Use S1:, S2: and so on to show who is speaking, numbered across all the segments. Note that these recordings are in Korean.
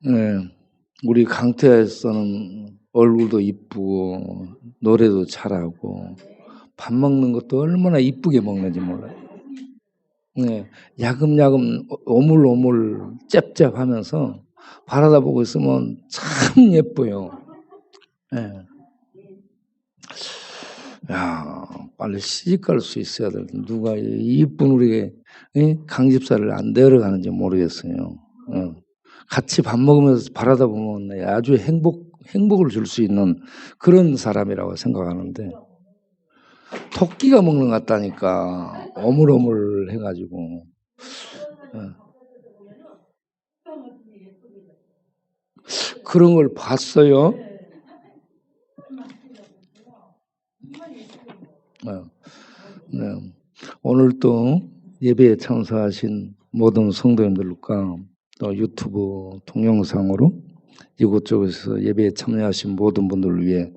S1: 네, 우리 강태에서는 얼굴도 이쁘고 노래도 잘하고 밥 먹는 것도 얼마나 이쁘게 먹는지 몰라요. 네, 야금야금 오물오물 짭짭하면서 바라다 보고 있으면 참 예뻐요. 네. 야, 빨리 시집갈 수 있어야 될 텐데 누가 이쁜 우리 강집사를 안 데려가는지 모르겠어요. 같이 밥 먹으면서 바라다 보면 아주 행복을 줄 수 있는 그런 사람이라고 생각하는데 토끼가 먹는 것 같다니까 어물어물 해가지고. 그런 걸 봤어요. 네. 오늘 또 예배에 참석하신 모든 성도님들과 또 유튜브 동영상으로 이곳저곳에서 예배에 참여하신 모든 분들을 위해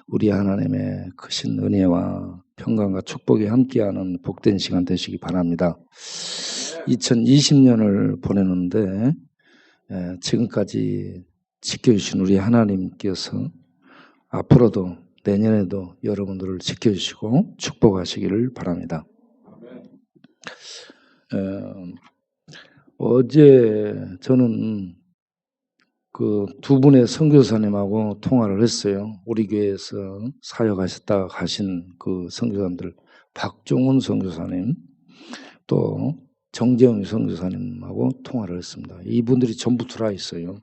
S1: 우리 하나님의 크신 은혜와 평강과 축복이 함께하는 복된 시간 되시기 바랍니다. 2020년을 보내는데 지금까지 지켜주신 우리 하나님께서 앞으로도 내년에도 여러분들을 지켜주시고 축복하시기를 바랍니다. 어제 저는 그 두 분의 선교사님하고 통화를 했어요. 우리 교회에서 사역하셨다가 가신 그 선교사님들, 박종훈 선교사님, 또 정재영 선교사님하고 통화를 했습니다. 이분들이 전부 들어와 있어요.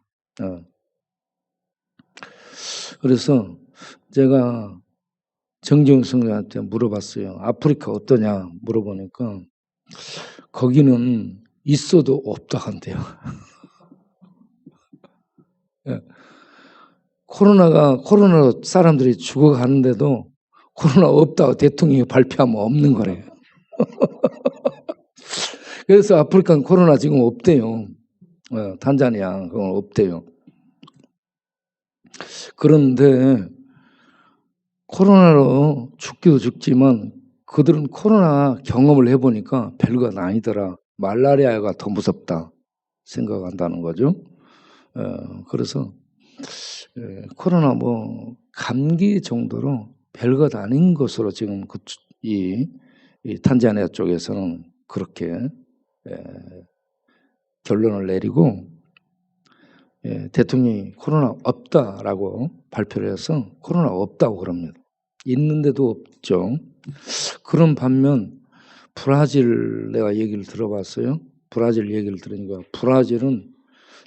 S1: 그래서 제가 정재영 선교사님한테 물어봤어요. 아프리카 어떠냐 물어보니까 거기는 있어도 없다 한대요. 코로나로 사람들이 죽어가는데도 코로나 없다고 대통령이 발표하면 없는 거래요. 그래서 아프리카는 코로나 지금 없대요. 탄자니아 그건 없대요. 그런데 코로나로 죽기도 죽지만 그들은 코로나 경험을 해보니까 별건 아니더라. 말라리아가 더 무섭다 생각한다는 거죠. 그래서 코로나 뭐 감기 정도로 별것 아닌 것으로 지금 이 탄자니아 쪽에서는 그렇게 결론을 내리고 대통령이 코로나 없다라고 발표를 해서 코로나 없다고 그럽니다. 있는데도 없죠. 그런 반면 브라질 내가 얘기를 들어봤어요. 브라질 얘기를 들으니까 브라질은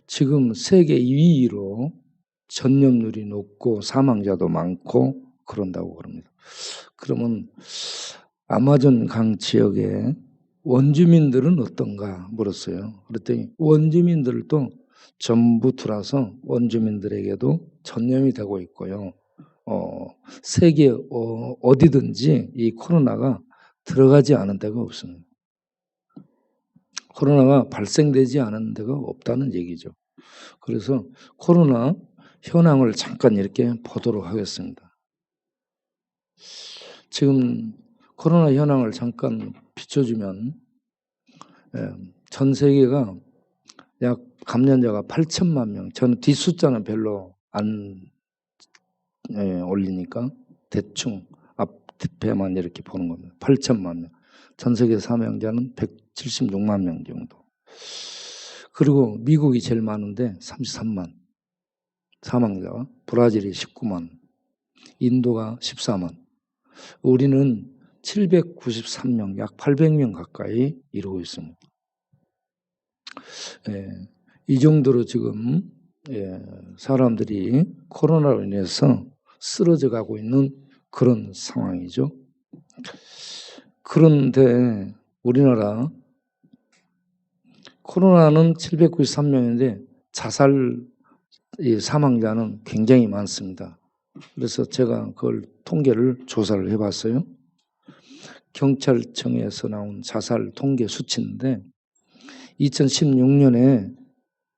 S1: 지금 세계 2위로 전염률이 높고 사망자도 많고 그런다고 그럽니다. 그러면 아마존 강 지역의 원주민들은 어떤가 물었어요. 그랬더니 원주민들도 전부 들어와서 원주민들에게도 전염이 되고 있고요. 세계 어디든지 이 코로나가 들어가지 않은 데가 없습니다. 코로나가 발생되지 않은 데가 없다는 얘기죠. 그래서 코로나 현황을 잠깐 이렇게 보도록 하겠습니다. 지금 코로나 현황을 잠깐 비춰주면 전 세계가 약 감염자가 8천만 명. 저는 뒷숫자는 별로 안 올리니까 대충 앞뒤만 이렇게 보는 겁니다. 8천만 명. 전 세계 사망자는 176만 명 정도. 그리고 미국이 제일 많은데 33만 사망자가, 브라질이 19만, 인도가 14만. 우리는 793명, 약 800명 가까이 이루고 있습니다. 이 정도로 지금 사람들이 코로나로 인해서 쓰러져 가고 있는 그런 상황이죠. 그런데 우리나라 코로나는 793명인데 자살 사망자는 굉장히 많습니다. 그래서 제가 그걸 통계를 조사를 해봤어요. 경찰청에서 나온 자살 통계 수치인데 2016년에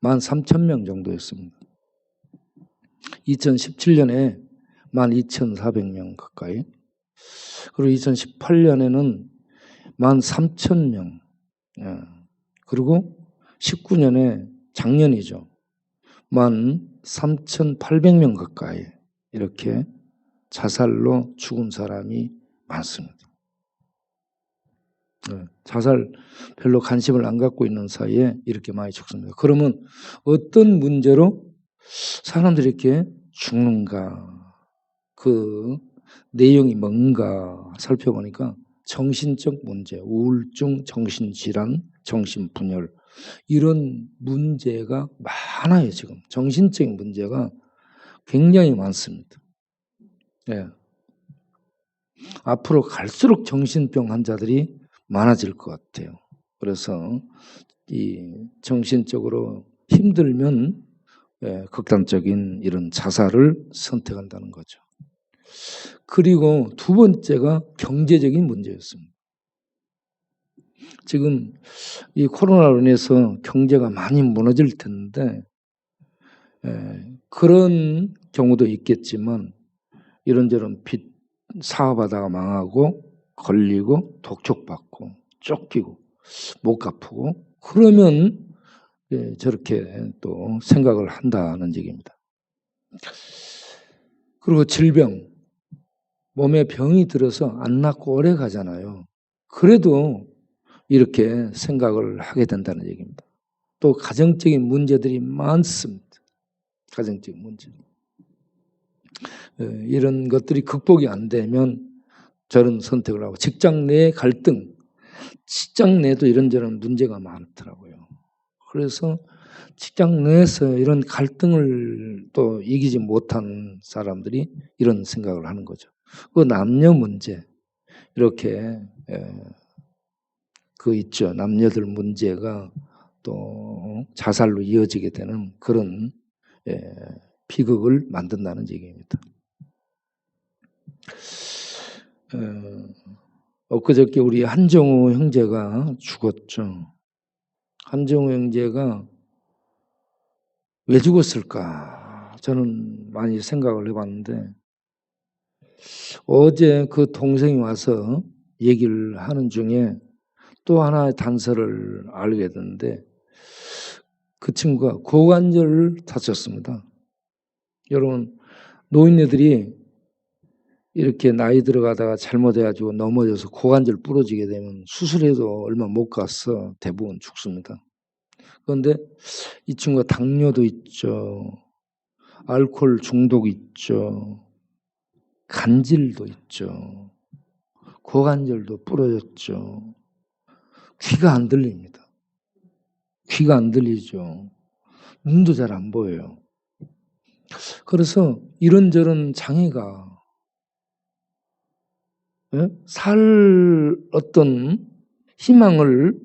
S1: 13,000명 정도였습니다. 2017년에 12,400명 가까이. 그리고 2018년에는 13,000명. 그리고 19년에 작년이죠. 13,800명 가까이 이렇게 자살로 죽은 사람이 많습니다. 자살 별로 관심을 안 갖고 있는 사이에 이렇게 많이 죽습니다. 그러면 어떤 문제로 사람들이 이렇게 죽는가? 그 내용이 뭔가 살펴보니까 정신적 문제, 우울증, 정신질환, 정신분열 이런 문제가 많아요. 지금 정신적인 문제가 굉장히 많습니다. 예. 앞으로 갈수록 정신병 환자들이 많아질 것 같아요. 그래서 이 정신적으로 힘들면 극단적인 이런 자살을 선택한다는 거죠. 그리고 두 번째가 경제적인 문제였습니다. 지금 이 코로나로 인해서 경제가 많이 무너질 텐데 그런 경우도 있겠지만 이런저런 빚 사업하다가 망하고 걸리고 독촉받고 쫓기고 못 갚고 그러면 저렇게 또 생각을 한다는 얘기입니다. 그리고 질병, 몸에 병이 들어서 안 낫고 오래 가잖아요. 그래도 이렇게 생각을 하게 된다는 얘기입니다. 또 가정적인 문제들이 많습니다. 가정적인 문제. 이런 것들이 극복이 안 되면 저런 선택을 하고 직장 내 갈등, 직장 내도 이런저런 문제가 많더라고요. 그래서 직장 내에서 이런 갈등을 또 이기지 못한 사람들이 이런 생각을 하는 거죠. 그 남녀 문제 이렇게 그 있죠. 남녀들 문제가 또 자살로 이어지게 되는 그런 비극을 만든다는 얘기입니다. 엊그저께 우리 한정우 형제가 죽었죠. 한정우 형제가 왜 죽었을까? 저는 많이 생각을 해봤는데 어제 그 동생이 와서 얘기를 하는 중에 또 하나의 단서를 알게 됐는데 그 친구가 고관절을 다쳤습니다. 여러분 노인네들이 이렇게 나이 들어가다가 잘못해가지고 넘어져서 고관절 부러지게 되면 수술해도 얼마 못 가서 대부분 죽습니다. 그런데 이 친구가 당뇨도 있죠. 알코올 중독 있죠. 간질도 있죠. 고관절도 부러졌죠. 귀가 안 들립니다. 귀가 안 들리죠. 눈도 잘 안 보여요. 그래서 이런저런 장애가 살 어떤 희망을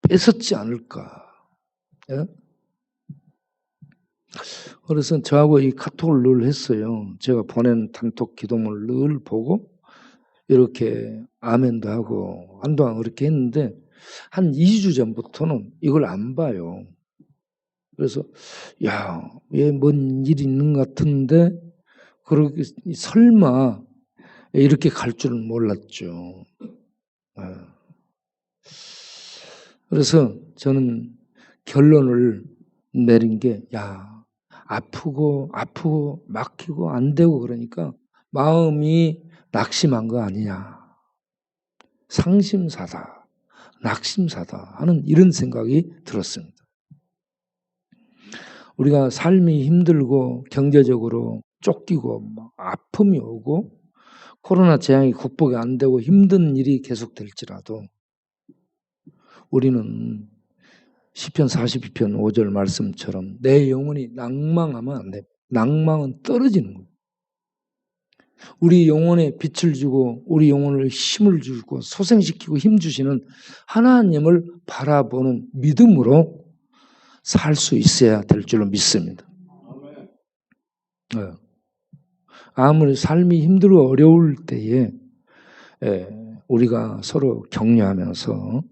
S1: 뺏었지 않을까. 그래서 저하고 이 카톡을 늘 했어요. 제가 보낸 단톡 기도문을 늘 보고 이렇게 아멘도 하고 한동안 그렇게 했는데 한 2주 전부터는 이걸 안 봐요. 그래서 야, 왜 뭔 일이 있는 것 같은데 그렇게 설마 이렇게 갈 줄은 몰랐죠. 그래서 저는 결론을 내린 게 아프고 막히고 안 되고 그러니까 마음이 낙심한 거 아니냐. 상심사다. 낙심사다 하는 이런 생각이 들었습니다. 우리가 삶이 힘들고 경제적으로 쫓기고 아픔이 오고 코로나 재앙이 극복이 안 되고 힘든 일이 계속될지라도 우리는 시편 42편 5절 말씀처럼 내 영혼이 낭망하면 안 돼. 낭망은 떨어지는 거예요. 우리 영혼에 빛을 주고 우리 영혼을 힘을 주고 소생시키고 힘 주시는 하나님을 바라보는 믿음으로 살 수 있어야 될 줄로 믿습니다. 아무리 삶이 힘들고 어려울 때에 우리가 서로 격려하면서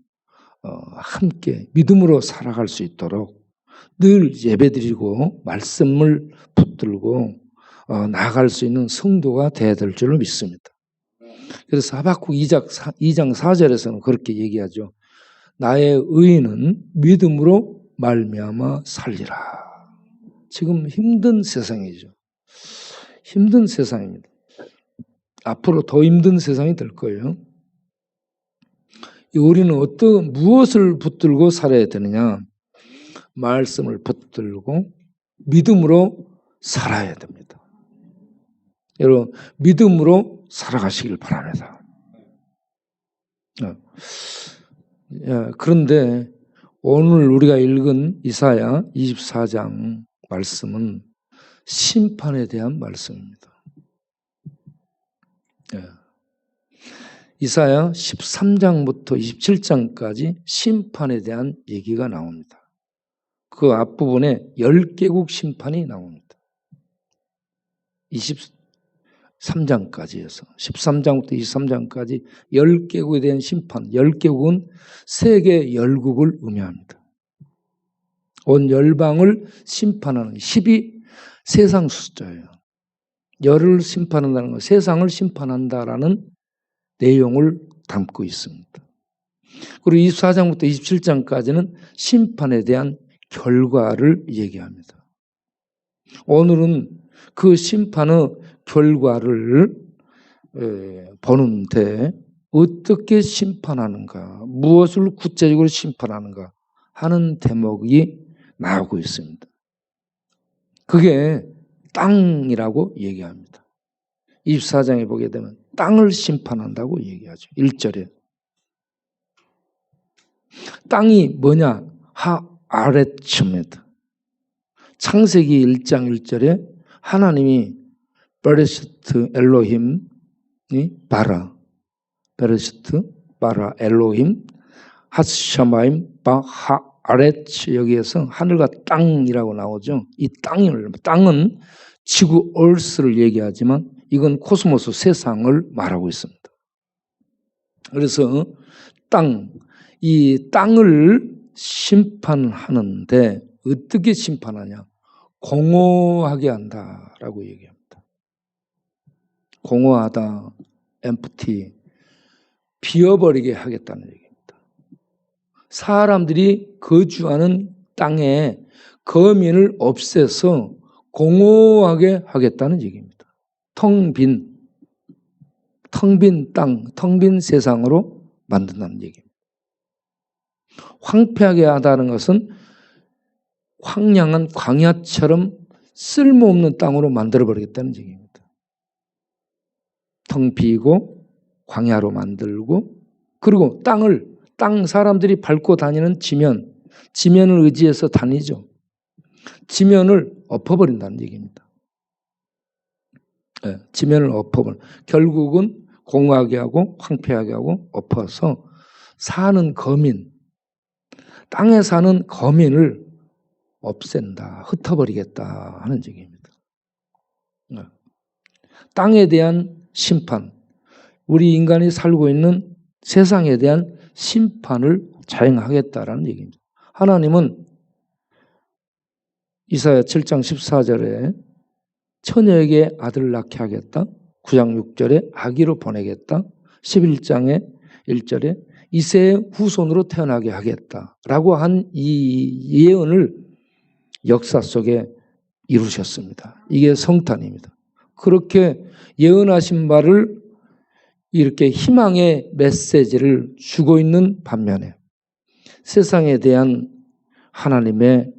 S1: 함께 믿음으로 살아갈 수 있도록 늘 예배드리고 말씀을 붙들고 나아갈 수 있는 성도가 되어야 될 줄로 믿습니다. 그래서 하박국 2장 4절에서는 그렇게 얘기하죠. 나의 의인은 믿음으로 말미암아 살리라. 지금 힘든 세상이죠. 힘든 세상입니다. 앞으로 더 힘든 세상이 될 거예요. 우리는 무엇을 붙들고 살아야 되느냐? 말씀을 붙들고 믿음으로 살아야 됩니다. 여러분, 믿음으로 살아가시길 바랍니다. 그런데 오늘 우리가 읽은 이사야 24장 말씀은 심판에 대한 말씀입니다. 이사야 13장부터 27장까지 심판에 대한 얘기가 나옵니다. 그 앞부분에 10개국 심판이 나옵니다. 23장까지 해서 13장부터 23장까지 10개국에 대한 심판, 10개국은 세계 열국을 의미합니다. 온 열방을 심판하는 10이 세상 숫자예요. 열을 심판한다는 건 세상을 심판한다라는 내용을 담고 있습니다. 그리고 24장부터 27장까지는 심판에 대한 결과를 얘기합니다. 오늘은 그 심판의 결과를 보는데 어떻게 심판하는가, 무엇을 구체적으로 심판하는가 하는 대목이 나오고 있습니다. 그게 땅이라고 얘기합니다. 24장에 보게 되면 땅을 심판한다고 얘기하죠. 1절에. 땅이 뭐냐? 하아레츠입니다. 창세기 1장 1절에 하나님이 베레시트 엘로힘이 바라, 베레시트 바라 엘로힘 하스샤마임 바하아레츠, 여기에서 하늘과 땅이라고 나오죠. 이 땅은 지구 얼스를 얘기하지만 이건 코스모스 세상을 말하고 있습니다. 그래서 이 땅을 심판하는데 어떻게 심판하냐? 공허하게 한다라고 얘기합니다. 공허하다, empty, 비어버리게 하겠다는 얘기입니다. 사람들이 거주하는 땅에 거민을 없애서 공허하게 하겠다는 얘기입니다. 텅 빈 땅, 텅 빈 세상으로 만든다는 얘기입니다. 황폐하게 하다는 것은 황량한 광야처럼 쓸모없는 땅으로 만들어버리겠다는 얘기입니다. 텅 비고 광야로 만들고, 그리고 땅 사람들이 밟고 다니는 지면을 의지해서 다니죠. 지면을 엎어버린다는 얘기입니다. 지면을 결국은 공허하게 하고 황폐하게 하고 엎어서 사는 거민, 땅에 사는 거민을 없앤다, 흩어버리겠다 하는 얘기입니다. 땅에 대한 심판, 우리 인간이 살고 있는 세상에 대한 심판을 자행하겠다라는 얘기입니다. 하나님은 이사야 7장 14절에 처녀에게 아들을 낳게 하겠다, 9장 6절에 아기로 보내겠다, 11장에 1절에 이새의 후손으로 태어나게 하겠다라고 한 이 예언을 역사 속에 이루셨습니다. 이게 성탄입니다. 그렇게 예언하신 바를 이렇게 희망의 메시지를 주고 있는 반면에 세상에 대한 하나님의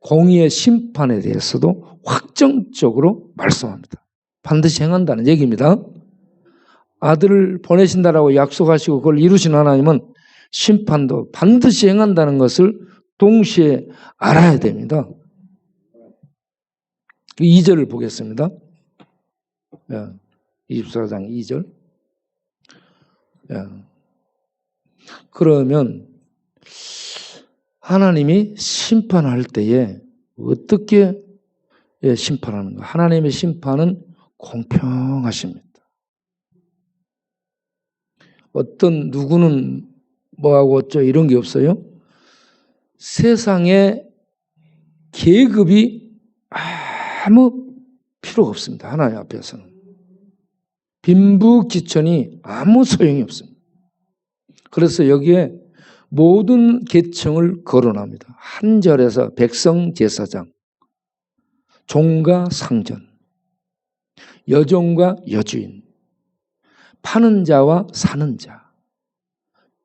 S1: 공의의 심판에 대해서도 확정적으로 말씀합니다. 반드시 행한다는 얘기입니다. 아들을 보내신다라고 약속하시고 그걸 이루신 하나님은 심판도 반드시 행한다는 것을 동시에 알아야 됩니다. 2절을 보겠습니다. 24장 2절. 그러면 하나님이 심판할 때에 어떻게 심판하는가? 하나님의 심판은 공평하십니다. 누구는 뭐하고 어쩌 이런 게 없어요. 세상에 계급이 아무 필요가 없습니다. 하나님 앞에서는. 빈부귀천이 아무 소용이 없습니다. 그래서 여기에 모든 계층을 거론합니다. 한 절에서 백성 제사장, 종과 상전, 여종과 여주인, 파는 자와 사는 자,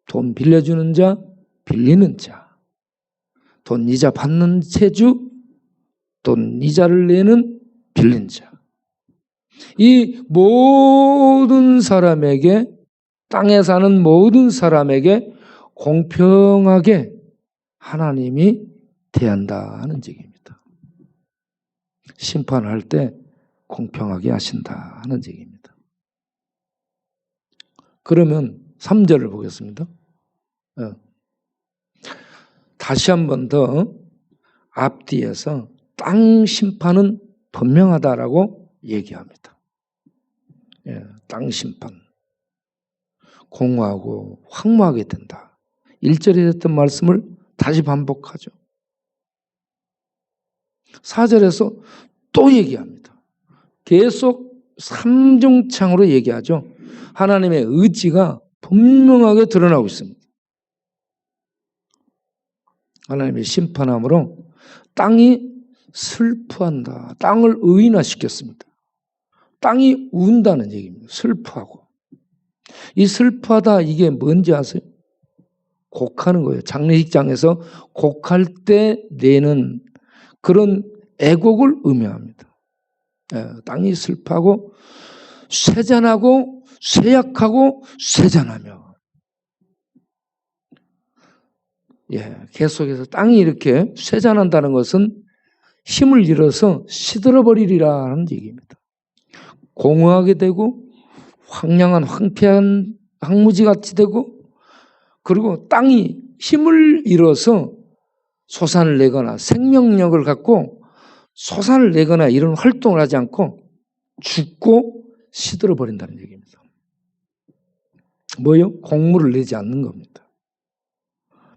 S1: 돈 빌려주는 자, 빌리는 자, 돈 이자 받는 채주, 돈 이자를 내는 빌린 자. 이 모든 사람에게, 땅에 사는 모든 사람에게 공평하게 하나님이 대한다 하는 얘기입니다. 심판할 때 공평하게 하신다 하는 얘기입니다. 그러면 3절을 보겠습니다. 다시 한 번 더 앞뒤에서 땅 심판은 분명하다라고 얘기합니다. 땅 심판. 공허하고 황무하게 된다. 1절에 했던 말씀을 다시 반복하죠. 4절에서 또 얘기합니다. 계속 삼중창으로 얘기하죠. 하나님의 의지가 분명하게 드러나고 있습니다. 하나님의 심판함으로 땅이 슬퍼한다. 땅을 의인화시켰습니다. 땅이 운다는 얘기입니다. 슬퍼하고. 이 슬퍼하다 이게 뭔지 아세요? 곡하는 거예요. 장례식장에서 곡할 때 내는 그런 애곡을 의미합니다. 땅이 슬퍼하고 쇠잔하고 쇠약하고 쇠잔하며. 계속해서 땅이 이렇게 쇠잔한다는 것은 힘을 잃어서 시들어버리리라는 얘기입니다. 공허하게 되고 황량한 황폐한 황무지같이 되고, 그리고 땅이 힘을 잃어서 솟아를 내거나 생명력을 갖고 솟아를 내거나 이런 활동을 하지 않고 죽고 시들어버린다는 얘기입니다. 뭐요? 공물을 내지 않는 겁니다.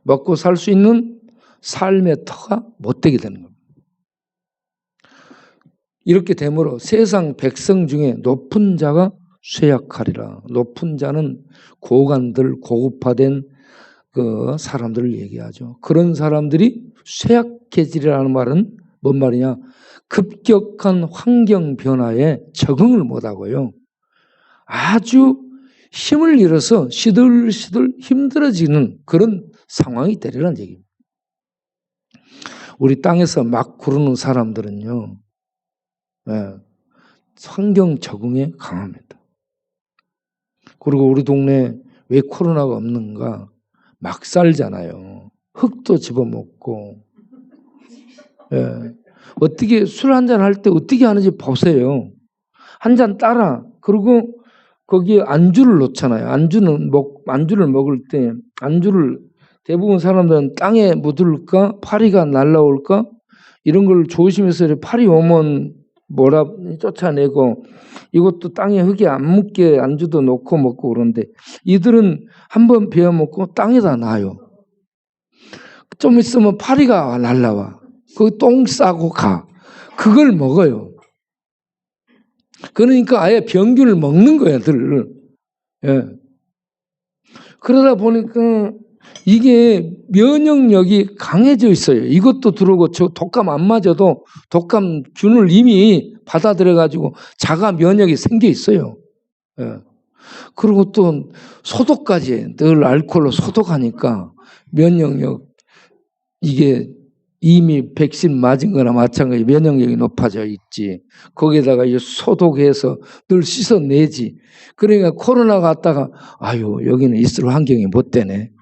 S1: 먹고 살 수 있는 삶의 터가 못 되게 되는 겁니다. 이렇게 되므로 세상 백성 중에 높은 자가 쇠약하리라. 높은 자는 고관들, 고급화된 그 사람들을 얘기하죠. 그런 사람들이 쇠약해지리라는 말은 뭔 말이냐? 급격한 환경 변화에 적응을 못하고요. 아주 힘을 잃어서 시들시들 힘들어지는 그런 상황이 되리라는 얘기입니다. 우리 땅에서 막 구르는 사람들은요, 환경 적응에 강합니다. 그리고 우리 동네에 왜 코로나가 없는가? 막 살잖아요. 흙도 집어먹고. 어떻게 술 한잔 할 때 어떻게 하는지 보세요. 한 잔 따라. 그리고 거기에 안주를 넣잖아요. 안주를 먹을 때 안주를 대부분 사람들은 땅에 묻을까? 파리가 날라올까? 이런 걸 조심해서 파리 오면 뭐라 쫓아내고, 이것도 땅에 흙이 안 묻게 안주도 놓고 먹고 그런데 이들은 한번 베어 먹고 땅에다 놔요. 좀 있으면 파리가 날라와. 거기 똥 싸고 가. 그걸 먹어요. 그러니까 아예 병균을 먹는 거야, 들. 그러다 보니까 이게 면역력이 강해져 있어요. 이것도 들어오고 저 독감 안 맞아도 독감 균을 이미 받아들여가지고 자가 면역이 생겨 있어요. 그리고 또 소독까지 해. 늘 알코올로 소독하니까 면역력, 이게 이미 백신 맞은 거나 마찬가지 면역력이 높아져 있지. 거기에다가 소독해서 늘 씻어내지. 그러니까 코로나 갔다가 아유 여기는 있을 환경이 못 되네.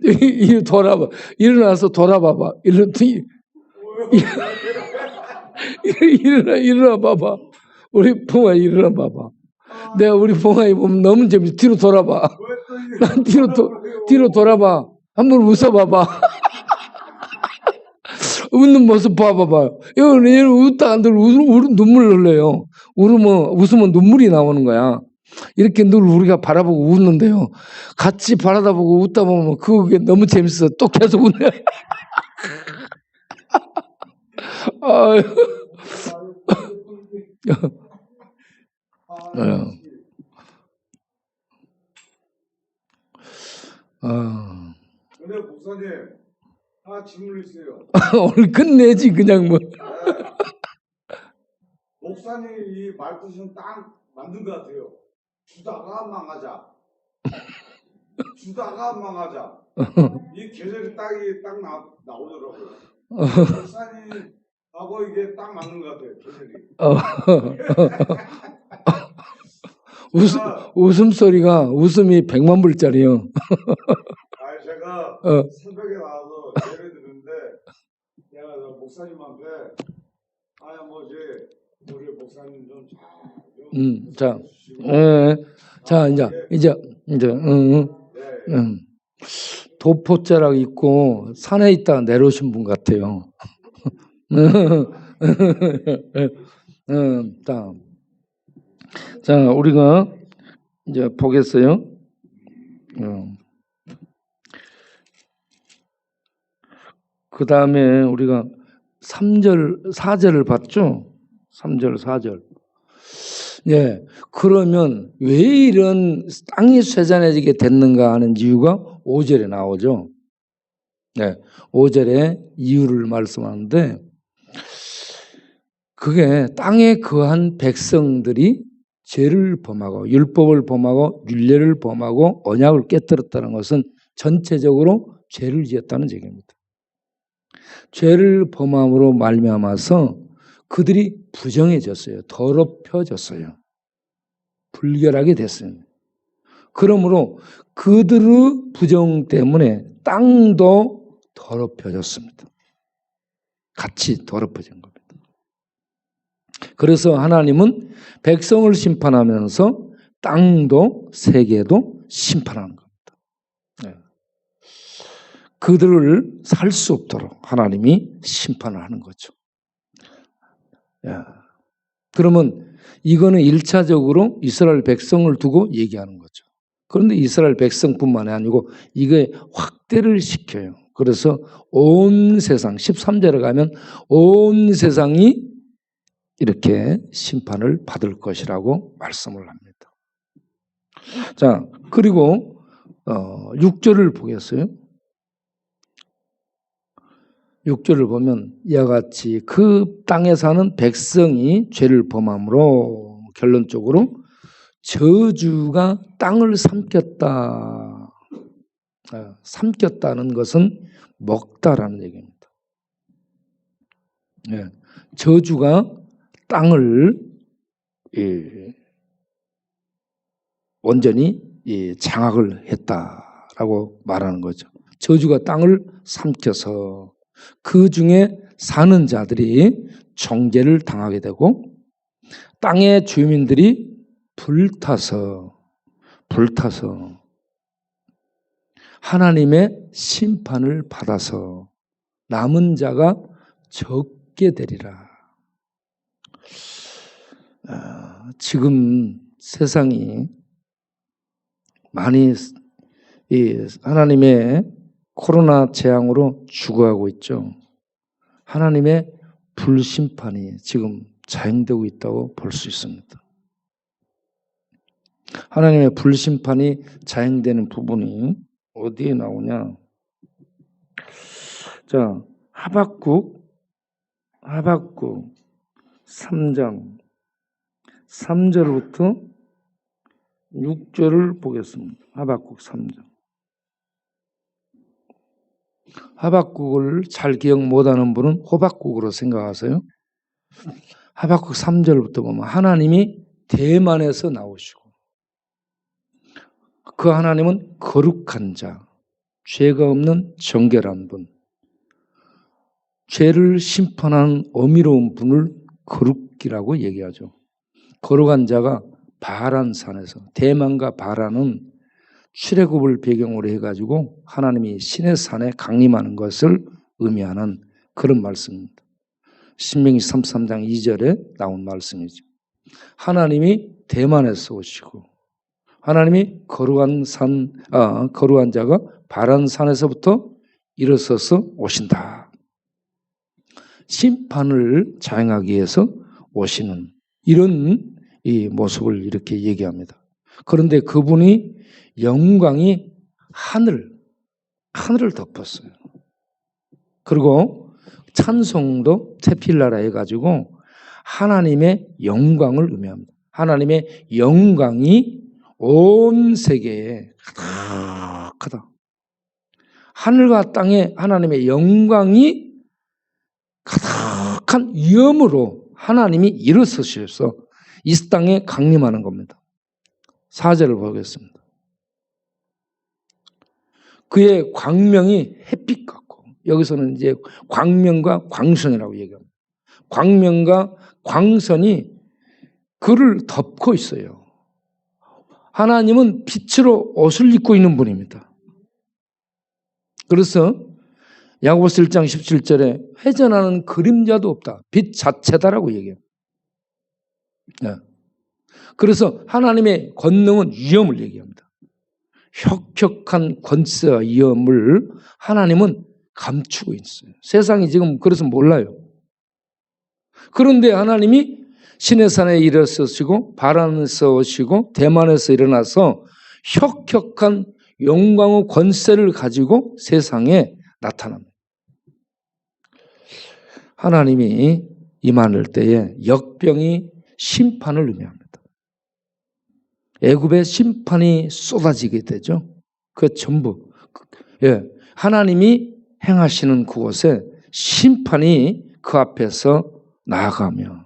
S1: 이 돌아봐. 일어나서 돌아봐봐. 일어나 봐봐. 우리 봉아 일어나 봐봐. 내가 우리 봉아 보면 너무 재밌어. 뒤로 돌아봐. 난 뒤로 돌아봐. 한번 웃어봐봐. 웃는 모습 봐봐봐요. 얘는 웃다가 늘 눈물 흘려요. 웃으면 눈물이 나오는 거야. 이렇게 늘 우리가 바라보고 웃는데요. 같이 바라다보고 웃다 보면 그게 너무 재밌어. 또 계속 웃네. 예. 아,
S2: 근데 목사님 하나 질문 있어요.
S1: 오늘 끝내지 그냥 뭐.
S2: 네. 목사님 이 말뜻은 딱 맞는 것 같아요. 주다가 망하자. 주다가 망하자. 이 계절이 딱 나오더라고요. 목사님하고 이게 딱 맞는 것 같아요. 계절이.
S1: 웃음소리가 웃음이 100만 불짜리요.
S2: 제가 새벽에 나와서 예를 드는데 내가 목사님한테 우리 목사님 좀 잘
S1: 자, 이제 도포자락 입고 산에 있다가 내려오신 분 같아요. 자, 우리가 이제 보겠어요. 그 다음에 우리가 3절, 4절을 봤죠? 3절, 4절. 예. 그러면 왜 이런 땅이 쇠잔해지게 됐는가 하는 이유가 5절에 나오죠. 네. 5절에 이유를 말씀하는데, 그게 땅에 거한 백성들이 죄를 범하고 율법을 범하고 율례를 범하고 언약을 깨뜨렸다는 것은 전체적으로 죄를 지었다는 얘기입니다. 죄를 범함으로 말미암아서 그들이 부정해졌어요. 더럽혀졌어요. 불결하게 됐어요. 그러므로 그들의 부정 때문에 땅도 더럽혀졌습니다. 같이 더럽혀진 겁니다. 그래서 하나님은 백성을 심판하면서 땅도 세계도 심판하는 겁니다. 네. 그들을 살 수 없도록 하나님이 심판을 하는 거죠. 야. 그러면 이거는 1차적으로 이스라엘 백성을 두고 얘기하는 거죠. 그런데 이스라엘 백성뿐만이 아니고 이게 확대를 시켜요. 그래서 온 세상, 13절에 가면 온 세상이 이렇게 심판을 받을 것이라고 말씀을 합니다. 자, 그리고 6절을 보겠어요. 6절을 보면 이와 같이 그 땅에 사는 백성이 죄를 범함으로 결론적으로 저주가 땅을 삼켰다. 삼켰다는 것은 먹다라는 얘기입니다. 예, 저주가 땅을 완전히 장악을 했다라고 말하는 거죠. 저주가 땅을 삼켜서 그 중에 사는 자들이 정죄를 당하게 되고 땅의 주민들이 불타서 하나님의 심판을 받아서 남은 자가 적게 되리라. 지금 세상이 많이 하나님의 코로나 재앙으로 죽어가고 있죠. 하나님의 불심판이 지금 자행되고 있다고 볼 수 있습니다. 하나님의 불심판이 자행되는 부분이 어디에 나오냐? 자, 하박국 3장 3절부터 6절을 보겠습니다. 하박국 3장. 하박국을 잘 기억 못하는 분은 호박국으로 생각하세요. 하박국 3절부터 보면 하나님이 대만에서 나오시고 그 하나님은 거룩한 자, 죄가 없는 정결한 분, 죄를 심판하는 어미로운 분을 거룩이라고 얘기하죠. 거룩한 자가 바란산에서, 대만과 바란은 출애굽을 배경으로 해가지고 하나님이 신의 산에 강림하는 것을 의미하는 그런 말씀입니다. 신명기 33장 2절에 나온 말씀이죠. 하나님이 대만에서 오시고 하나님이 거룩한 자가 바란산에서부터 일어서서 오신다. 심판을 자행하기 위해서 오시는 이런 이 모습을 이렇게 얘기합니다. 그런데 그분이 영광이 하늘을 덮었어요. 그리고 찬송도 테필라라 해가지고 하나님의 영광을 의미합니다. 하나님의 영광이 온 세계에 가득하다. 하늘과 땅에 하나님의 영광이 가득한 위엄으로 하나님이 일어서셔서 이 땅에 강림하는 겁니다. 4절을 보겠습니다. 그의 광명이 햇빛 같고, 여기서는 이제 광명과 광선이라고 얘기합니다. 광명과 광선이 그를 덮고 있어요. 하나님은 빛으로 옷을 입고 있는 분입니다. 그래서 야고보서 1장 17절에 회전하는 그림자도 없다. 빛 자체다라고 얘기해요. 네. 그래서 하나님의 권능은 위엄을 얘기합니다. 혁혁한 권세와 위엄을 하나님은 감추고 있어요. 세상이 지금 그래서 몰라요. 그런데 하나님이 시내산에 일어서시고 바람에서 오시고 대만에서 일어나서 혁혁한 영광의 권세를 가지고 세상에 나타납니다. 하나님이 임할 때에 역병이 심판을 의미합니다. 애굽의 심판이 쏟아지게 되죠. 그 전부 하나님이 행하시는 그곳에 심판이 그 앞에서 나아가며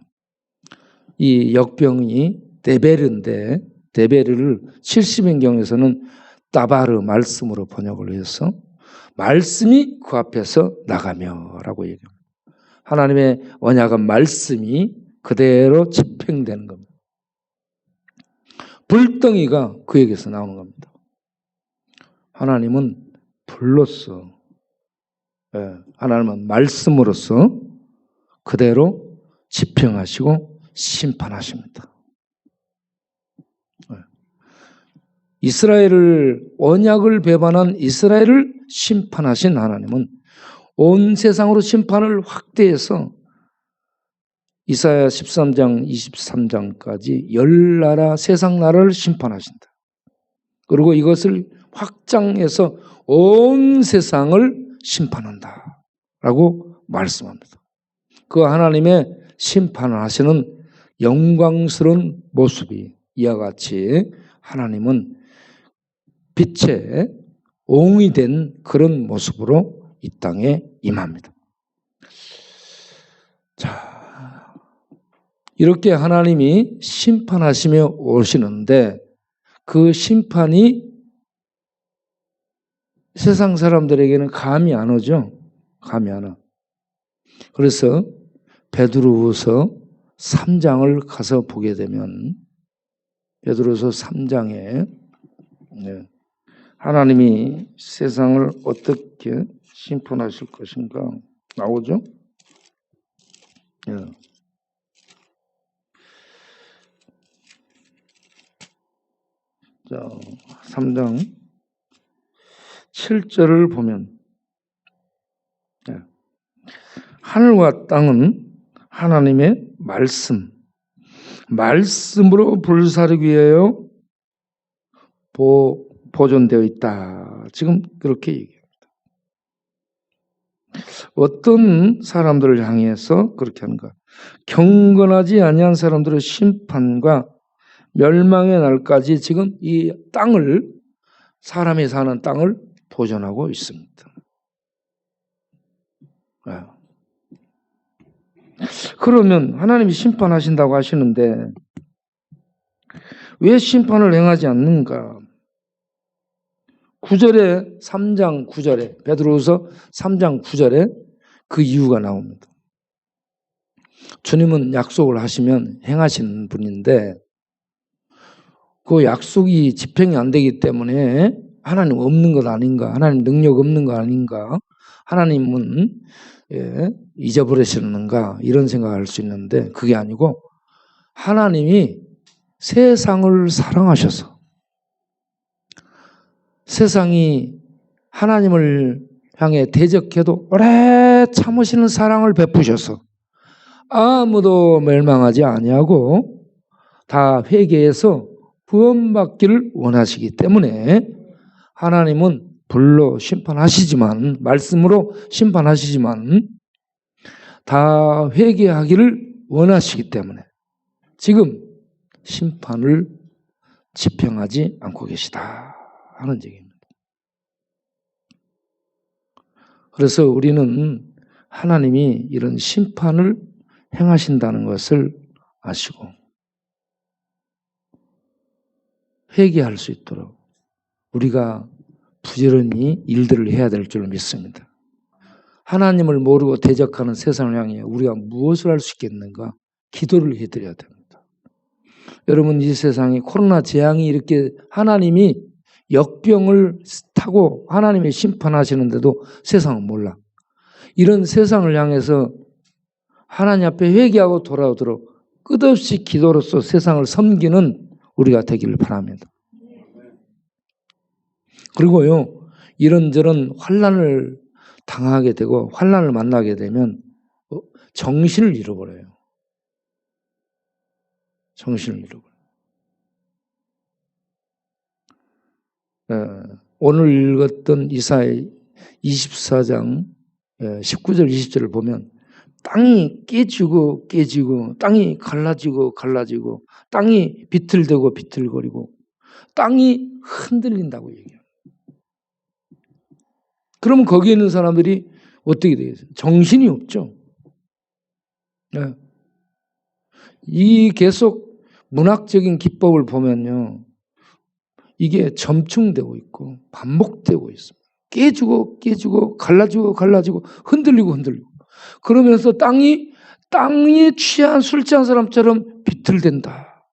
S1: 이 역병이 데베르인데 데베르를 70인경에서는 따바르 말씀으로 번역을 해서 말씀이 그 앞에서 나가며라고 얘기합니다. 하나님의 언약은 말씀이 그대로 집행되는 겁니다. 불덩이가 그에게서 나오는 겁니다. 하나님은 불로서 하나님은 말씀으로서 그대로 집행하시고 심판하십니다. 이스라엘을 언약을 배반한 이스라엘을 심판하신 하나님은 온 세상으로 심판을 확대해서 이사야 13장 23장까지 10나라 세상 나라를 심판하신다. 그리고 이것을 확장해서 온 세상을 심판한다 라고 말씀합니다. 그 하나님의 심판을 하시는 영광스러운 모습이 이와 같이 하나님은 빛의 옹이 된 그런 모습으로 이 땅에 임합니다. 자, 이렇게 하나님이 심판하시며 오시는데 그 심판이 세상 사람들에게는 감이 안 오죠. 감이 안 와. 그래서 베드로후서 3장을 가서 보게 되면 베드로후서 3장에 하나님이 세상을 어떻게 심판하실 것인가 나오죠? 자, 3장 7절을 보면 하늘과 땅은 하나님의 말씀으로 불사르기 위하여 보존되어 있다. 지금 그렇게 얘기합니다. 어떤 사람들을 향해서 그렇게 하는가? 경건하지 아니한 사람들의 심판과 멸망의 날까지 지금 이 땅을 사람이 사는 땅을 보존하고 있습니다. 그러면 하나님이 심판하신다고 하시는데 왜 심판을 행하지 않는가? 9절에 3장 9절에 베드로후서 3장 9절에 그 이유가 나옵니다. 주님은 약속을 하시면 행하시는 분인데 그 약속이 집행이 안 되기 때문에 하나님 없는 것 아닌가? 하나님 능력 없는 거 아닌가? 하나님은 잊어버리셨는가? 이런 생각을 할 수 있는데 그게 아니고 하나님이 세상을 사랑하셔서 세상이 하나님을 향해 대적해도 오래 참으시는 사랑을 베푸셔서 아무도 멸망하지 아니하고 다 회개해서 구원받기를 원하시기 때문에 하나님은 불로 심판하시지만, 말씀으로 심판하시지만 다 회개하기를 원하시기 때문에 지금 심판을 집행하지 않고 계시다 하는 얘기입니다. 그래서 우리는 하나님이 이런 심판을 행하신다는 것을 아시고 회개할 수 있도록 우리가 부지런히 일들을 해야 될 줄 믿습니다. 하나님을 모르고 대적하는 세상을 향해 우리가 무엇을 할 수 있겠는가? 기도를 해드려야 됩니다. 여러분, 이 세상에 코로나 재앙이 이렇게 하나님이 역병을 타고 하나님이 심판하시는데도 세상은 몰라. 이런 세상을 향해서 하나님 앞에 회개하고 돌아오도록 끝없이 기도로서 세상을 섬기는 우리가 되기를 바랍니다. 그리고요, 이런저런 환난을 당하게 되고 환난을 만나게 되면 정신을 잃어버려요. 정신을 잃어버려요. 오늘 읽었던 이사야 24장 19절 20절을 보면 땅이 깨지고 땅이 갈라지고 땅이 비틀대고 비틀거리고 땅이 흔들린다고 얘기해요. 그러면 거기에 있는 사람들이 어떻게 되겠어요? 정신이 없죠. 이 계속 문학적인 기법을 보면요, 이게 점층되고 있고 반복되고 있습니다. 깨지고 갈라지고 흔들리고 그러면서 땅이 술 취한 사람처럼 비틀댄다.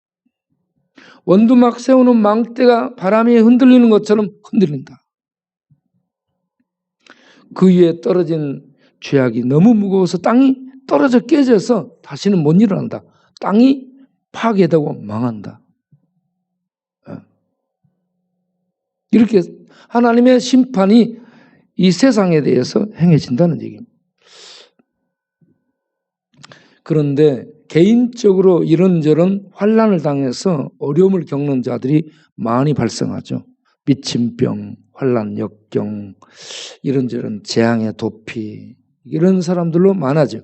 S1: 원두막 세우는 망대가 바람에 흔들리는 것처럼 흔들린다. 그 위에 떨어진 죄악이 너무 무거워서 땅이 떨어져 깨져서 다시는 못 일어난다. 땅이 파괴되고 망한다. 이렇게 하나님의 심판이 이 세상에 대해서 행해진다는 얘기입니다. 그런데 개인적으로 이런저런 환난을 당해서 어려움을 겪는 자들이 많이 발생하죠. 미친병, 환난, 역경, 이런저런 재앙의 도피, 이런 사람들로 많아져.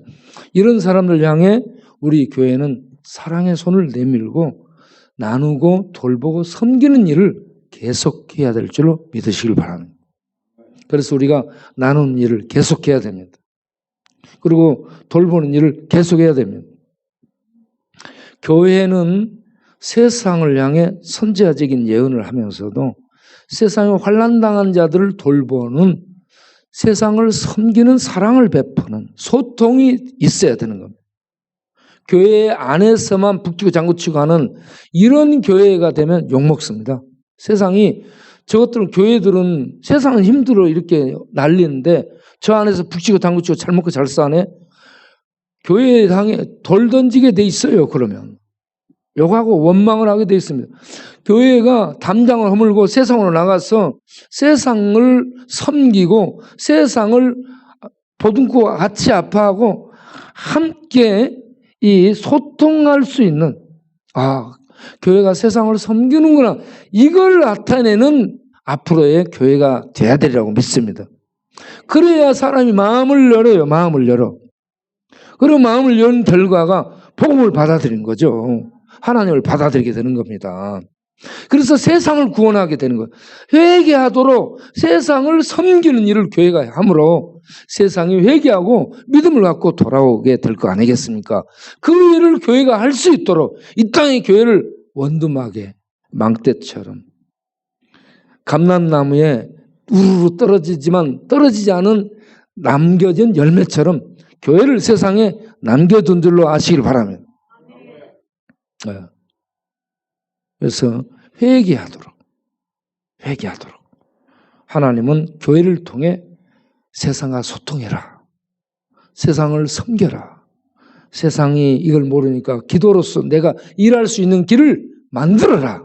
S1: 이런 사람들 향해 우리 교회는 사랑의 손을 내밀고 나누고 돌보고 섬기는 일을 계속해야 될 줄로 믿으시길 바랍니다. 그래서 우리가 나누는 일을 계속해야 됩니다. 그리고 돌보는 일을 계속해야 됩니다. 교회는 세상을 향해 선지자적인 예언을 하면서도 세상에 환난당한 자들을 돌보는, 세상을 섬기는, 사랑을 베푸는 소통이 있어야 되는 겁니다. 교회 안에서만 북치고 장구치고 하는 이런 교회가 되면 욕먹습니다. 세상이, 저것들은, 교회들은 세상은 힘들어 이렇게 난리는데 저 안에서 북치고 장구치고 잘 먹고 잘 사네. 교회에 향해 돌 던지게 돼 있어요. 그러면 욕하고 원망을 하게 돼 있습니다. 교회가 담장을 허물고 세상으로 나가서 세상을 섬기고 세상을 보듬고 같이 아파하고 함께 이 소통할 수 있는, 교회가 세상을 섬기는구나, 이걸 나타내는 앞으로의 교회가 돼야 되리라고 믿습니다. 그래야 사람이 마음을 열어요. 마음을 열어. 그리고 마음을 연 결과가 복음을 받아들인 거죠. 하나님을 받아들이게 되는 겁니다. 그래서 세상을 구원하게 되는 거예요. 회개하도록 세상을 섬기는 일을 교회가 함으로 세상이 회개하고 믿음을 갖고 돌아오게 될 거 아니겠습니까? 그 일을 교회가 할 수 있도록 이 땅의 교회를 원두막에 망대처럼 감람나무에 우르르 떨어지지만 떨어지지 않은 남겨진 열매처럼 교회를 세상에 남겨둔 줄로 아시길 바랍니다. 그래서 회개하도록 하나님은 교회를 통해 세상과 소통해라, 세상을 섬겨라, 세상이 이걸 모르니까 기도로서 내가 일할 수 있는 길을 만들어라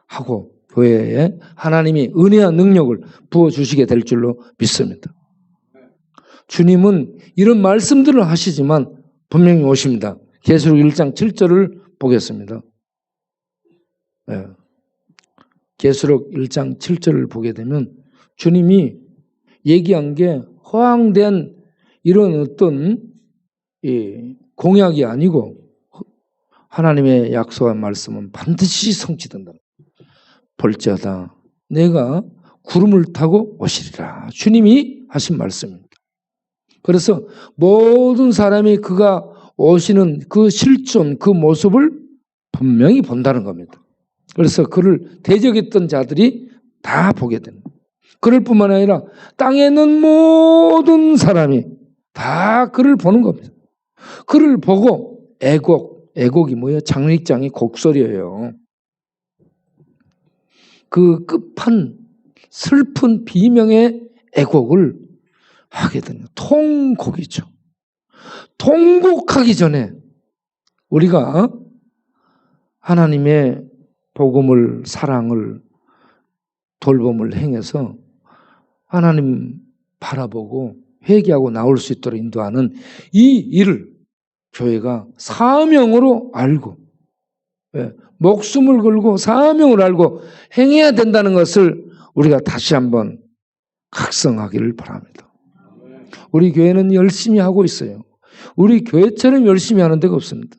S1: 하고 교회에 하나님이 은혜와 능력을 부어주시게 될 줄로 믿습니다. 주님은 이런 말씀들을 하시지만 분명히 오십니다. 계시록 1장 7절을 보겠습니다. 예. 계시록 1장 7절을 보게 되면 주님이 얘기한 게 허황된 이런 어떤 공약이 아니고 하나님의 약속한 말씀은 반드시 성취된다. 볼지어다 내가 구름을 타고 오시리라. 주님이 하신 말씀입니다. 그래서 모든 사람이 그가 오시는 그 실존, 그 모습을 분명히 본다는 겁니다. 그래서 그를 대적했던 자들이 다 보게 됩니다. 그럴 뿐만 아니라 땅에 있는 모든 사람이 다 그를 보는 겁니다. 그를 보고 애곡이 뭐예요? 장례장이 곡소리예요. 그 끝판 슬픈 비명의 애곡을 하게 되는 통곡이죠. 통곡하기 전에 우리가 하나님의 복음을, 사랑을, 돌봄을 행해서 하나님 바라보고 회개하고 나올 수 있도록 인도하는 이 일을 교회가 사명으로 알고 목숨을 걸고 사명을 알고 행해야 된다는 것을 우리가 다시 한번 각성하기를 바랍니다. 우리 교회는 열심히 하고 있어요. 우리 교회처럼 열심히 하는 데가 없습니다.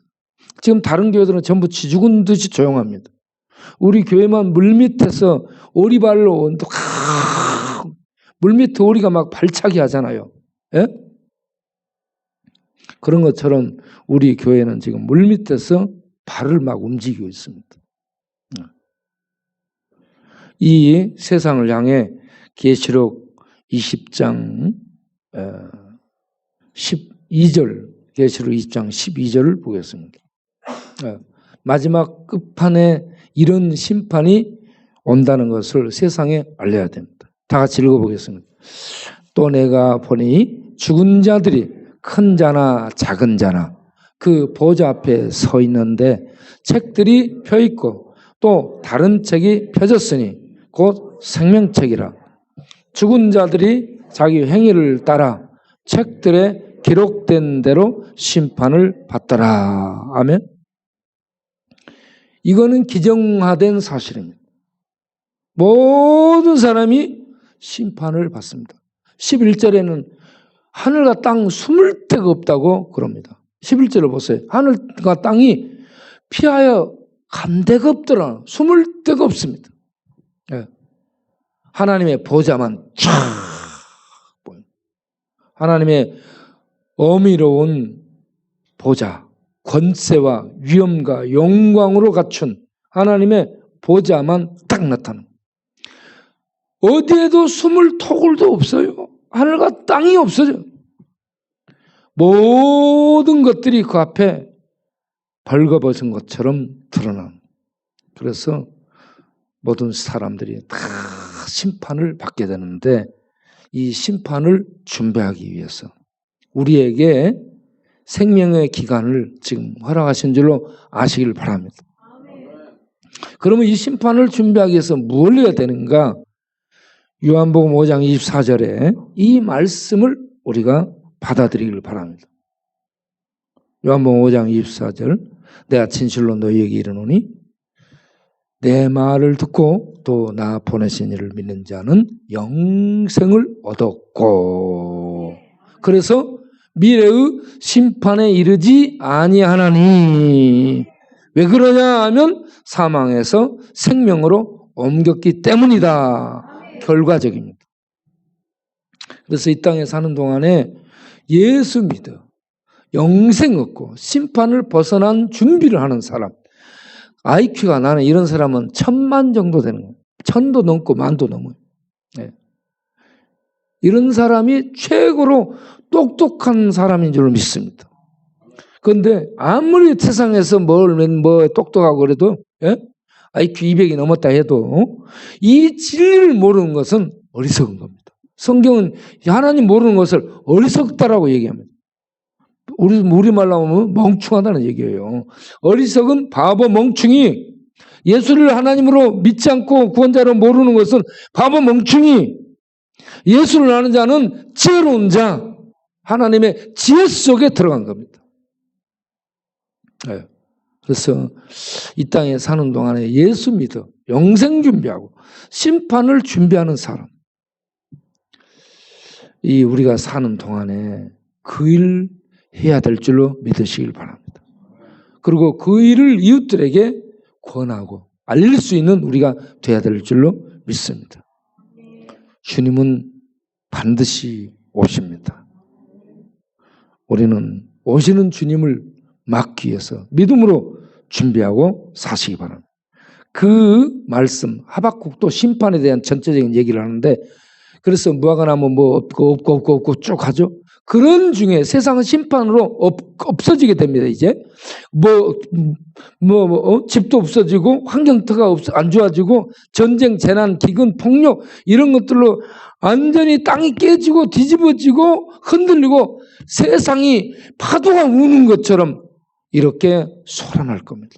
S1: 지금 다른 교회들은 전부 쥐죽은 듯이 조용합니다. 우리 교회만 물밑에서 오리발로 물밑에 오리가 막 발차기 하잖아요. 예? 그런 것처럼 우리 교회는 지금 물밑에서 발을 막 움직이고 있습니다. 이 세상을 향해 계시록 20장 12절, 계시록 20장 12절을 보겠습니다. 마지막 끝판에 이런 심판이 온다는 것을 세상에 알려야 됩니다. 다 같이 읽어보겠습니다. 또 내가 보니 죽은 자들이 큰 자나 작은 자나 그 보좌 앞에 서 있는데 책들이 펴 있고 또 다른 책이 펴졌으니 곧 생명책이라. 죽은 자들이 자기 행위를 따라 책들에 기록된 대로 심판을 받더라. 아멘. 이거는 기정화된 사실입니다. 모든 사람이 심판을 받습니다. 11절에는 하늘과 땅 숨을 데가 없다고 그럽니다. 11절을 보세요. 하늘과 땅이 피하여 간 데가 없더라. 숨을 데가 없습니다. 네. 하나님의 보좌만 쫙 보여요. 하나님의 어미로운 보좌, 권세와 위엄과 영광으로 갖춘 하나님의 보좌만 딱 나타나요. 어디에도 숨을 토굴도 없어요. 하늘과 땅이 없어져. 모든 것들이 그 앞에 벌거벗은 것처럼 드러나는. 그래서 모든 사람들이 다 심판을 받게 되는데 이 심판을 준비하기 위해서 우리에게 생명의 기간을 지금 허락하신 줄로 아시길 바랍니다. 그러면 이 심판을 준비하기 위해서 뭘 해야 되는가? 요한복음 5장 24절에 이 말씀을 우리가 받아들이길 바랍니다. 요한복음 5장 24절 내가 진실로 너희에게 이르노니 내 말을 듣고 또 나 보내신 이를 믿는 자는 영생을 얻었고 그래서 미래의 심판에 이르지 아니하나니 왜 그러냐 하면 사망에서 생명으로 옮겼기 때문이다. 결과적입니다. 그래서 이 땅에 사는 동안에 예수 믿어 영생 얻고 심판을 벗어난 준비를 하는 사람, IQ가 나는 이런 사람은 1000만 정도 되는 거예요. 1000도 넘고 10,000도 넘어요. 네. 이런 사람이 최고로 똑똑한 사람인 줄 믿습니다. 그런데 아무리 세상에서 뭐 똑똑하고 그래도 IQ 200이 넘었다 해도 이 진리를 모르는 것은 어리석은 겁니다. 성경은 하나님 모르는 것을 어리석다라고 얘기합니다. 우리말로 하면 멍충하다는 얘기예요. 어리석은 바보 멍충이 예수를 하나님으로 믿지 않고 구원자로 모르는 것은 바보 멍충이 예수를 아는 자는 지혜로운 자 하나님의 지혜 속에 들어간 겁니다. 네. 그래서 이 땅에 사는 동안에 예수 믿어 영생 준비하고 심판을 준비하는 사람, 이 우리가 사는 동안에 그 일 해야 될 줄로 믿으시길 바랍니다. 그리고 그 일을 이웃들에게 권하고 알릴 수 있는 우리가 돼야 될 줄로 믿습니다. 주님은 반드시 오십니다. 우리는 오시는 주님을 막기 위해서 믿음으로 준비하고 사시기 바랍니다. 그 말씀, 하박국도 심판에 대한 전체적인 얘기를 하는데, 그래서 무화과 나무 뭐 없고 쭉 하죠. 그런 중에 세상은 심판으로 없어지게 됩니다. 이제 집도 없어지고 환경터가 안 좋아지고 전쟁, 재난, 기근, 폭력 이런 것들로 완전히 땅이 깨지고 뒤집어지고 흔들리고 세상이 파도가 우는 것처럼 이렇게 소란할 겁니다.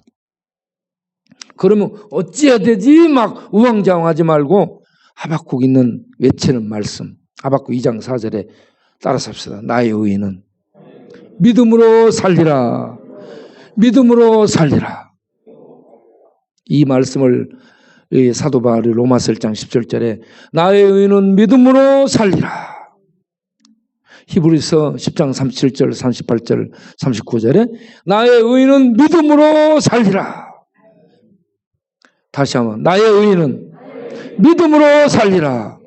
S1: 그러면 어찌해야 되지? 막 우왕좌왕하지 말고 하박국 있는 외치는 말씀, 하박국 2장 4절에 따라서 합시다. 나의 의인은 믿음으로 살리라. 믿음으로 살리라. 이 말씀을 사도 바울이 로마서 1장 17절에 나의 의인은 믿음으로 살리라. 히브리서 10장 37절, 38절, 39절에 나의 의인은 믿음으로 살리라. 다시 한번 나의 의인은 믿음으로 살리라.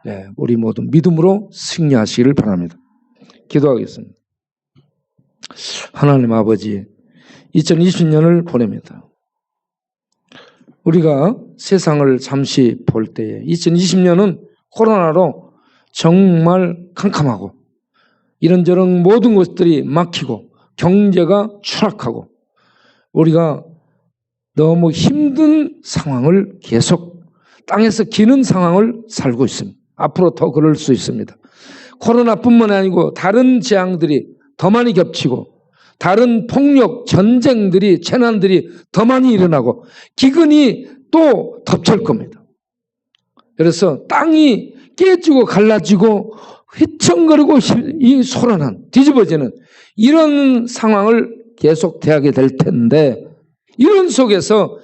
S1: 네, 우리 모두 믿음으로 승리하시기를 바랍니다. 기도하겠습니다. 하나님 아버지, 2020년을 보냅니다. 우리가 세상을 잠시 볼 때에 2020년은 코로나로 정말 캄캄하고 이런저런 모든 것들이 막히고 경제가 추락하고 우리가 너무 힘든 상황을 계속 땅에서 기는 상황을 살고 있습니다. 앞으로 더 그럴 수 있습니다. 코로나뿐만 아니고 다른 재앙들이 더 많이 겹치고 다른 폭력, 전쟁들이, 재난들이 더 많이 일어나고 기근이 또 덮칠 겁니다. 그래서 땅이 깨지고 갈라지고 휘청거리고 이 소란한 뒤집어지는 이런 상황을 계속 대하게 될 텐데, 이런 속에서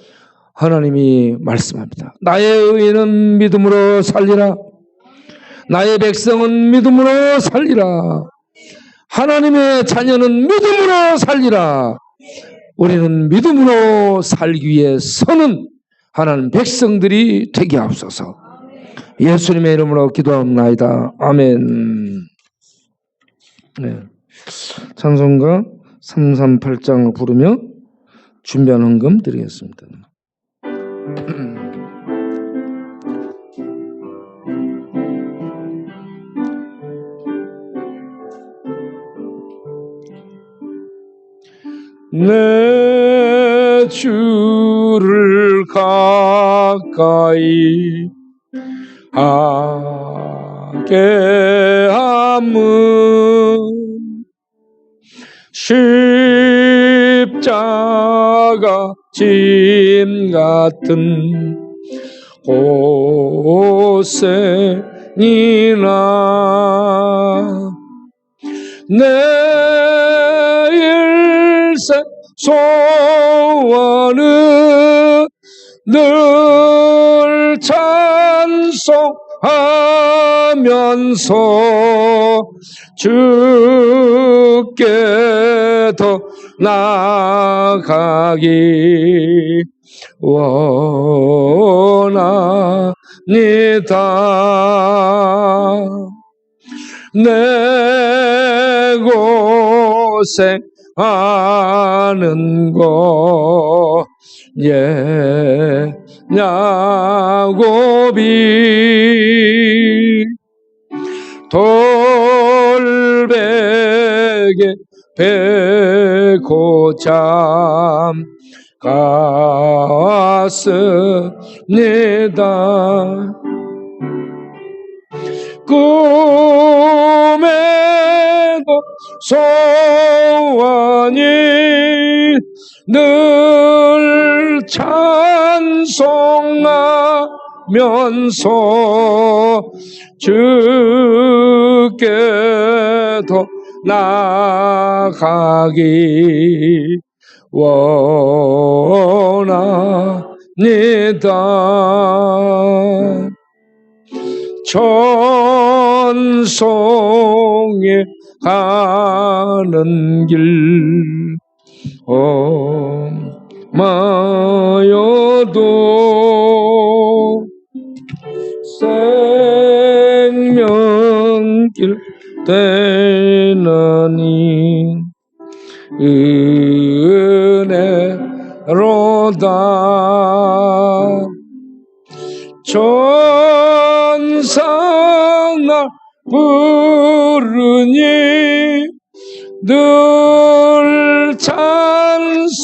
S1: 하나님이 말씀합니다. 나의 의인은 믿음으로 살리라. 나의 백성은 믿음으로 살리라. 하나님의 자녀는 믿음으로 살리라. 우리는 믿음으로 살기 위해 서는 하나님 백성들이 되게 하옵소서. 예수님의 이름으로 기도합니다. 아멘. 네. 찬송가 338장을 부르며 준비한 헌금 드리겠습니다. 내 주를 가까이 하게 함은 십자가 짐 같은 곳에 니나 내 일생 소원은 늘 찬송하면서 주께 더 나아가기 원합니다. 내 고생하는 것 야곱이 돌베개 베고 잠갔습니다. 꿈에도 소원이 늘 찬송하면서 주께 더 나아가기 원합니다. 천성에 가는 길 마여도 생명길 되느니 은혜로다. 천사나 부르니 늘 찬송하면서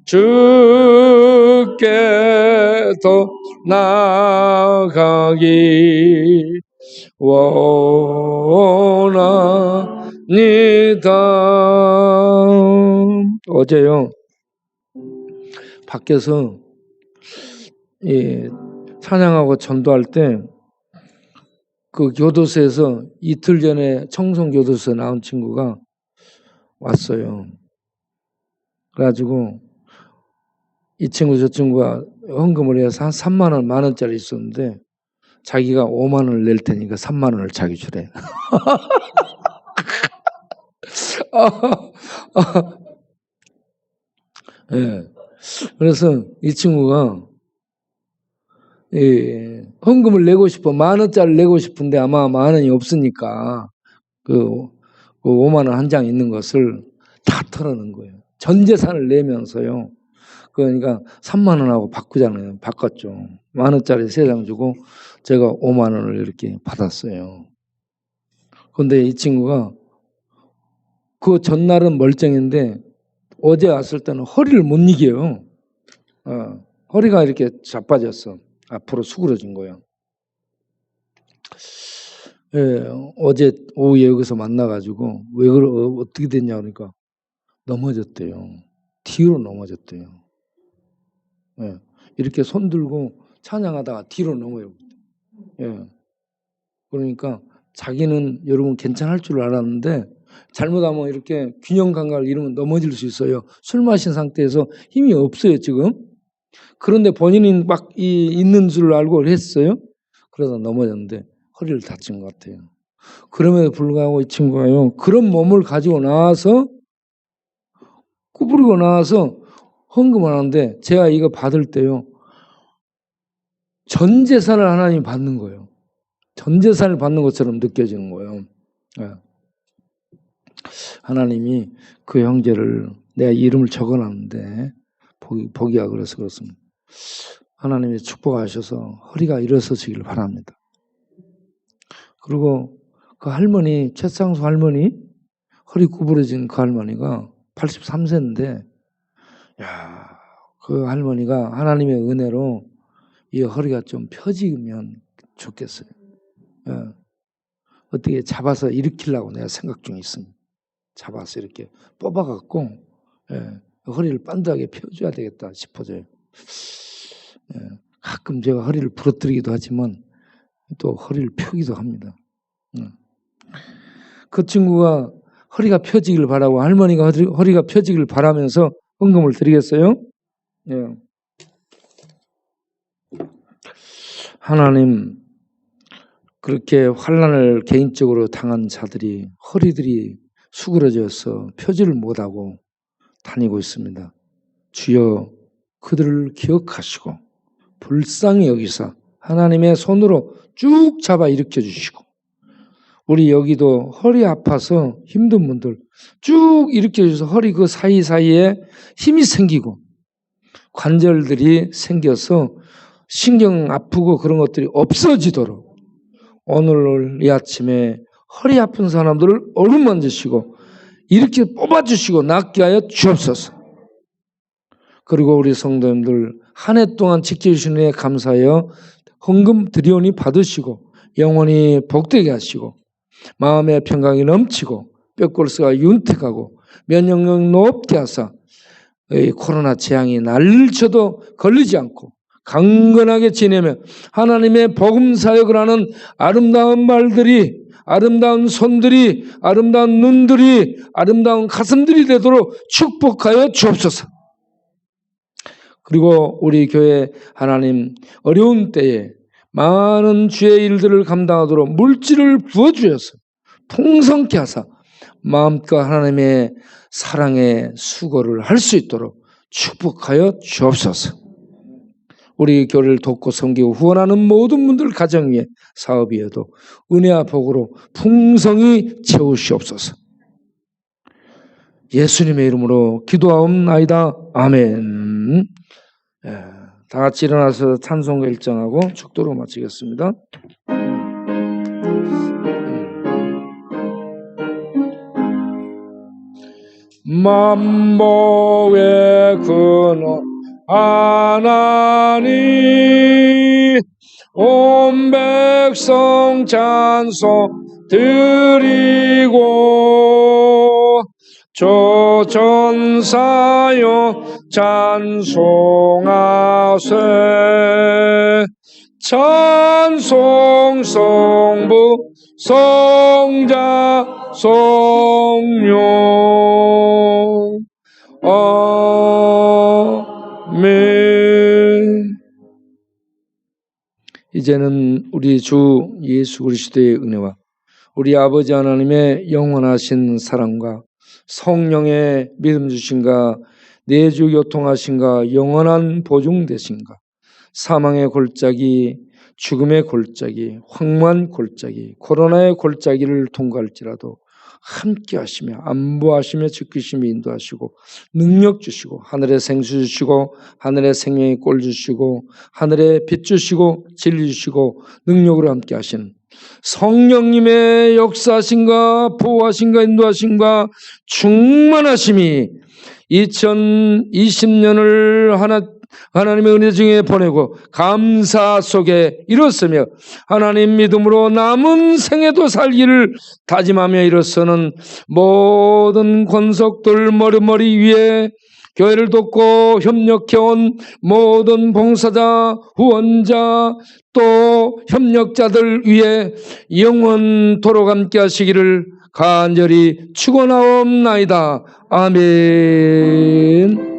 S1: 주께도 나가기 원합니다. 어제요 밖에서 찬양하고 전도할 때 그 교도소에서 이틀 전에 청송교도소에 나온 친구가 왔어요. 그래가지고 이 친구 저 친구가 헌금을 해서 한 3만 원, 1만 원짜리 있었는데 자기가 5만 원을 낼 테니까 3만 원을 자기 주래. 네. 그래서 이 친구가 헌금을 내고 싶어 1만 원짜리 내고 싶은데 아마 1만 원이 없으니까 그 5만 원 한 장 있는 것을 다 털어놓은 거예요. 전 재산을 내면서요. 그러니까 3만 원하고 바꾸잖아요. 바꿨죠. 1만 원짜리 3장 주고 제가 5만 원을 이렇게 받았어요. 그런데 이 친구가 그 전날은 멀쩡했는데 어제 왔을 때는 허리를 못 이겨요. 허리가 이렇게 자빠졌어. 앞으로 수그러진 거예요. 예, 어제 오후에 여기서 만나가지고 어떻게 됐냐 그러니까 넘어졌대요. 뒤로 넘어졌대요. 예, 이렇게 손 들고 찬양하다가 뒤로 넘어요. 예, 그러니까 자기는 여러분 괜찮을 줄 알았는데 잘못하면 이렇게 균형 감각을 잃으면 넘어질 수 있어요. 술 마신 상태에서 힘이 없어요 지금. 그런데 본인은 막 있는 줄 알고 했어요. 그래서 넘어졌는데 허리를 다친 것 같아요. 그럼에도 불구하고 이 친구가요. 그런 몸을 가지고 나와서 구부리고 나와서 헌금을 하는데 제가 이거 받을 때요. 전 재산을 하나님이 받는 거예요. 전 재산을 받는 것처럼 느껴지는 거예요. 하나님이 그 형제를 내가 이름을 적어놨는데 보기가 그래서 그렇습니다. 하나님이 축복하셔서 허리가 일어서시길 바랍니다. 그리고 그 할머니 최상수 할머니 허리 구부러진 그 할머니가 83세인데 그 할머니가 하나님의 은혜로 이 허리가 좀 펴지면 좋겠어요. 어떻게 잡아서 일으키려고 내가 생각 중에 있습니다. 잡아서 이렇게 뽑아갖고 허리를 반듯하게 펴줘야 되겠다 싶어져요. 가끔 제가 허리를 부러뜨리기도 하지만 또 허리를 펴기도 합니다. 그 친구가 허리가 펴지길 바라고 할머니가 허리가 펴지길 바라면서 헌금을 드리겠어요? 하나님 그렇게 환난을 개인적으로 당한 자들이 허리들이 수그러져서 펴지를 못하고 다니고 있습니다. 주여 그들을 기억하시고 불쌍히 여기사 하나님의 손으로 쭉 잡아 일으켜 주시고 우리 여기도 허리 아파서 힘든 분들 쭉 일으켜 주셔서 허리 그 사이사이에 힘이 생기고 관절들이 생겨서 신경 아프고 그런 것들이 없어지도록 오늘 이 아침에 허리 아픈 사람들을 어루만지시고 이렇게 뽑아주시고 낫게 하여 주옵소서. 그리고 우리 성도님들 한 해 동안 지켜주신 은혜에 감사하여 헌금 드리오니 받으시고 영원히 복되게 하시고 마음의 평강이 넘치고 뼈골수가 윤택하고 면역력 높게 하사 코로나 재앙이 날쳐도 걸리지 않고 강건하게 지내며 하나님의 복음 사역을 하는 아름다운 말들이 아름다운 손들이, 아름다운 눈들이, 아름다운 가슴들이 되도록 축복하여 주옵소서. 그리고 우리 교회 하나님 어려운 때에 많은 주의 일들을 감당하도록 물질을 부어주셔서 풍성케 하사 마음껏 하나님의 사랑의 수고를 할 수 있도록 축복하여 주옵소서. 우리 교회를 돕고 섬기고 후원하는 모든 분들 가정 위에 사업 위에도 은혜와 복으로 풍성히 채우시옵소서. 예수님의 이름으로 기도하옵나이다. 아멘. 다 같이 일어나서 찬송 결정하고 축도로 마치겠습니다. 만복의 근원 하나님 온 백성 찬송 드리고 조전사여 찬송하세 찬송 성부 성자 성령 아멘. 이제는 우리 주 예수 그리스도의 은혜와 우리 아버지 하나님의 영원하신 사랑과 성령의 믿음 주신가 내주 교통하신가 영원한 보증 되신가 사망의 골짜기 죽음의 골짜기 황무한 골짜기 코로나의 골짜기를 통과할지라도 함께 하시며 안보하시며 지키시며 인도하시고 능력 주시고 하늘의 생수 주시고 하늘의 생명의 꼴 주시고 하늘의 빛 주시고 진리 주시고 능력으로 함께 하시는 성령님의 역사하신가 보호하신가 인도하신가 충만하심이 2020년을 하나님의 은혜 중에 보내고 감사 속에 일었으며 하나님 믿음으로 남은 생에도 살기를 다짐하며 일어서는 모든 권속들 머리머리 위에 교회를 돕고 협력해온 모든 봉사자, 후원자 또 협력자들 위해 영원토록 함께 하시기를 간절히 축원하옵나이다. 아멘.